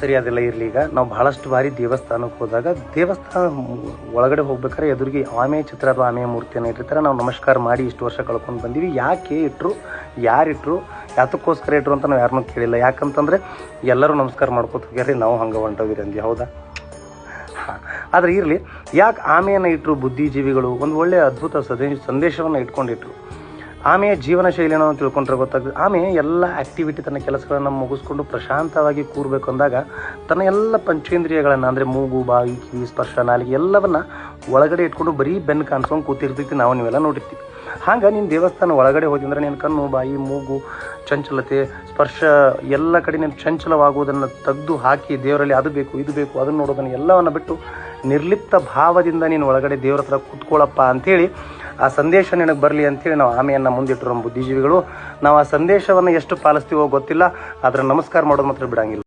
ಸರಿ, ಅದೆಲ್ಲ ಇರಲಿ. ಈಗ ನಾವು ಭಾಳಷ್ಟು ಬಾರಿ ದೇವಸ್ಥಾನಕ್ಕೆ ಹೋದಾಗ ದೇವಸ್ಥಾನ ಒಳಗಡೆ ಹೋಗ್ಬೇಕಾದ್ರೆ ಎದುರಿಗೆ ಆಮೆ ಚಿತ್ರ ಅಥವಾ ಆಮೆಯ ಮೂರ್ತಿಯನ್ನು ಇಟ್ಟಿರ್ತಾರೆ. ನಾವು ನಮಸ್ಕಾರ ಮಾಡಿ ಇಷ್ಟು ವರ್ಷ ಕಳ್ಕೊಂಡು ಬಂದೀವಿ. ಯಾಕೆ ಇಟ್ಟರು, ಯಾರಿಟ್ರು, ಯಾತಕ್ಕೋಸ್ಕರ ಇಟ್ಟರು ಅಂತ ನಾವು ಯಾರನ್ನೂ ಕೇಳಿಲ್ಲ. ಯಾಕಂತಂದರೆ ಎಲ್ಲರೂ ನಮಸ್ಕಾರ ಮಾಡ್ಕೋತ ಹೋಗ್ಯಾರಿ, ನಾವು ಹಂಗೆ ಹೊಂಟೋಗಿರಿ ಅಂದ್ವಿ. ಹೌದಾ? ಹಾಂ, ಆದರೆ ಇರಲಿ. ಯಾಕೆ ಆಮೆಯನ್ನು ಇಟ್ಟರು? ಬುದ್ಧಿಜೀವಿಗಳು ಒಂದು ಒಳ್ಳೆಯ ಅದ್ಭುತ ಸಂದೇಶವನ್ನು ಇಟ್ಕೊಂಡಿಟ್ರು. ಆಮೆಯ ಜೀವನ ಶೈಲಿಯನ್ನು ತಿಳ್ಕೊಂಡ್ರೆ ಗೊತ್ತಾಗ್ತದೆ. ಆಮೆ ಎಲ್ಲ ಆ್ಯಕ್ಟಿವಿಟಿ, ತನ್ನ ಕೆಲಸಗಳನ್ನು ಮುಗಿಸ್ಕೊಂಡು ಪ್ರಶಾಂತವಾಗಿ ಕೂರಬೇಕು ಅಂದಾಗ ತನ್ನ ಎಲ್ಲ ಪಂಚೇಂದ್ರಿಯಗಳನ್ನು ಅಂದರೆ ಮೂಗು, ಬಾಯಿ, ಕಿವಿ, ಸ್ಪರ್ಶ, ನಾಲಿಗೆ ಎಲ್ಲವನ್ನು ಒಳಗಡೆ ಇಟ್ಕೊಂಡು ಬರೀ ಬೆನ್ನು ಕಾಣಿಸ್ಕೊಂಡು ಕೂತಿರ್ತೈತಿ. ನೀವೆಲ್ಲ ನೋಡಿರ್ತೀವಿ. ಹಾಗೆ ನೀನು ದೇವಸ್ಥಾನ ಒಳಗಡೆ ಹೋಗಿ ಅಂದರೆ ನಿನ್ನ ಕಣ್ಣು, ಬಾಯಿ, ಮೂಗು, ಚಂಚಲತೆ, ಸ್ಪರ್ಶ ಎಲ್ಲ ಕಡೆ ನೀನು ಚಂಚಲವಾಗುವುದನ್ನು ತೆಗೆದು ಹಾಕಿ ದೇವರಲ್ಲಿ ಅದು ಬೇಕು, ಇದು ಬೇಕು, ಅದನ್ನು ನೋಡೋದನ್ನು ಎಲ್ಲವನ್ನು ಬಿಟ್ಟು ನಿರ್ಲಿಪ್ತ ಭಾವದಿಂದ ನೀನು ಒಳಗಡೆ ದೇವರ ಹತ್ರ ಕೂತ್ಕೊಳ್ಳಪ್ಪ ಅಂಥೇಳಿ ಆ ಸಂದೇಶ ನಿನಗೆ ಬರಲಿ ಅಂಥೇಳಿ ನಾವು ಆಮೆಯನ್ನು ಮುಂದಿಟ್ಟರು ನಮ್ಮ ಬುದ್ಧಿಜೀವಿಗಳು. ನಾವು ಆ ಸಂದೇಶವನ್ನು ಎಷ್ಟು ಪಾಲಿಸ್ತೀವೋ ಗೊತ್ತಿಲ್ಲ, ಆದರೆ ನಮಸ್ಕಾರ ಮಾಡೋದು ಮಾತ್ರ ಬಿಡಂಗಿಲ್ಲ.